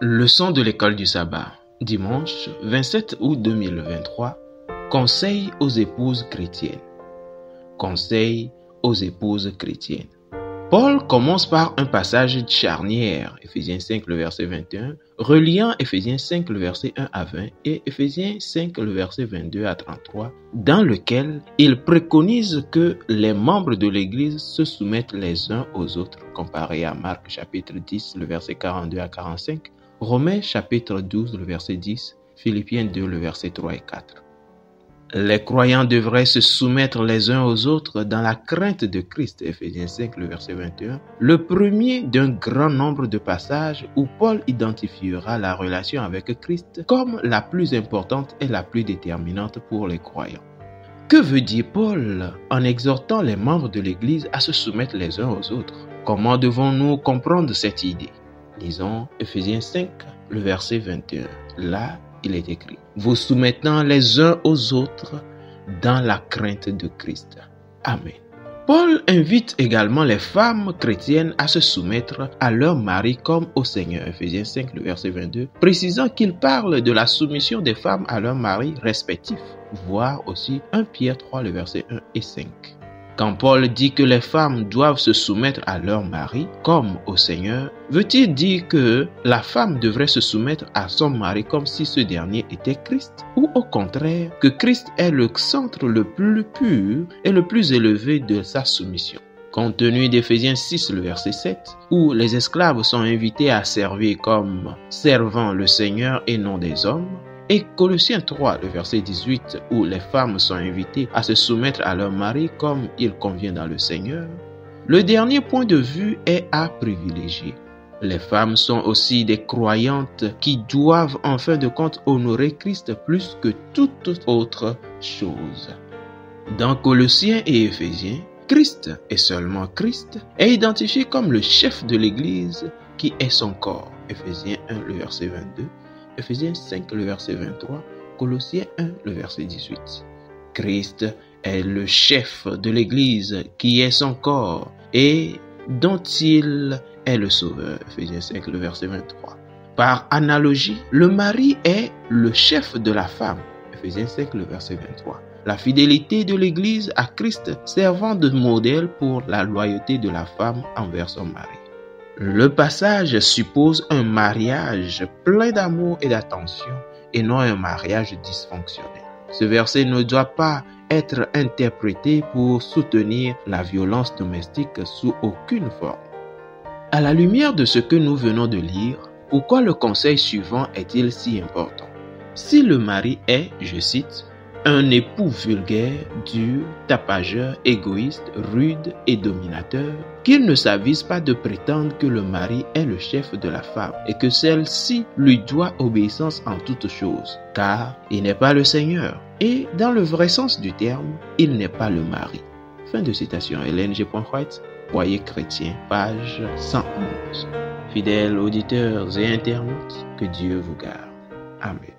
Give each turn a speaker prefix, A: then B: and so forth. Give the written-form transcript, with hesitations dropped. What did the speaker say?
A: Leçon de l'école du sabbat, dimanche 27 août 2023, conseil aux épouses chrétiennes. Conseil aux épouses chrétiennes. Paul commence par un passage charnière, Ephésiens 5, le verset 21, reliant Ephésiens 5, le verset 1 à 20 et Ephésiens 5, le verset 22 à 33, dans lequel il préconise que les membres de l'Église se soumettent les uns aux autres, comparé à Marc chapitre 10, le verset 42 à 45, Romains chapitre 12, le verset 10, Philippiens 2, le verset 3 et 4. Les croyants devraient se soumettre les uns aux autres dans la crainte de Christ, Ephésiens 5, le verset 21, le premier d'un grand nombre de passages où Paul identifiera la relation avec Christ comme la plus importante et la plus déterminante pour les croyants. Que veut dire Paul en exhortant les membres de l'Église à se soumettre les uns aux autres? Comment devons-nous comprendre cette idée? Lisons Ephésiens 5, le verset 21. Là, il est écrit: vous soumettant les uns aux autres dans la crainte de Christ. Amen. Paul invite également les femmes chrétiennes à se soumettre à leur mari comme au Seigneur. Ephésiens 5, le verset 22, précisant qu'il parle de la soumission des femmes à leurs maris respectifs. Voir aussi 1 Pierre 3, le verset 1 et 5. Quand Paul dit que les femmes doivent se soumettre à leur mari comme au Seigneur, veut-il dire que la femme devrait se soumettre à son mari comme si ce dernier était Christ? Ou au contraire, que Christ est le centre le plus pur et le plus élevé de sa soumission? Compte tenu d'Éphésiens 6, le verset 7, où les esclaves sont invités à servir comme servant le Seigneur et non des hommes, et Colossiens 3, le verset 18, où les femmes sont invitées à se soumettre à leur mari comme il convient dans le Seigneur, le dernier point de vue est à privilégier. Les femmes sont aussi des croyantes qui doivent en fin de compte honorer Christ plus que toute autre chose. Dans Colossiens et Éphésiens, Christ et seulement Christ est identifié comme le chef de l'Église qui est son corps. Éphésiens 1, le verset 22. Ephésiens 5, le verset 23, Colossiens 1, le verset 18. Christ est le chef de l'Église qui est son corps et dont il est le sauveur. Ephésiens 5, le verset 23. Par analogie, le mari est le chef de la femme. Ephésiens 5, le verset 23. La fidélité de l'Église à Christ servant de modèle pour la loyauté de la femme envers son mari. Le passage suppose un mariage plein d'amour et d'attention et non un mariage dysfonctionnel. Ce verset ne doit pas être interprété pour soutenir la violence domestique sous aucune forme. À la lumière de ce que nous venons de lire, pourquoi le conseil suivant est-il si important? Si le mari est, je cite, un époux vulgaire, dur, tapageur, égoïste, rude et dominateur, qu'il ne s'avise pas de prétendre que le mari est le chef de la femme et que celle-ci lui doit obéissance en toutes choses, car il n'est pas le Seigneur et, dans le vrai sens du terme, il n'est pas le mari. Fin de citation. Hélène G. White, Foyer chrétien, page 111. Fidèles auditeurs et internautes, que Dieu vous garde. Amen.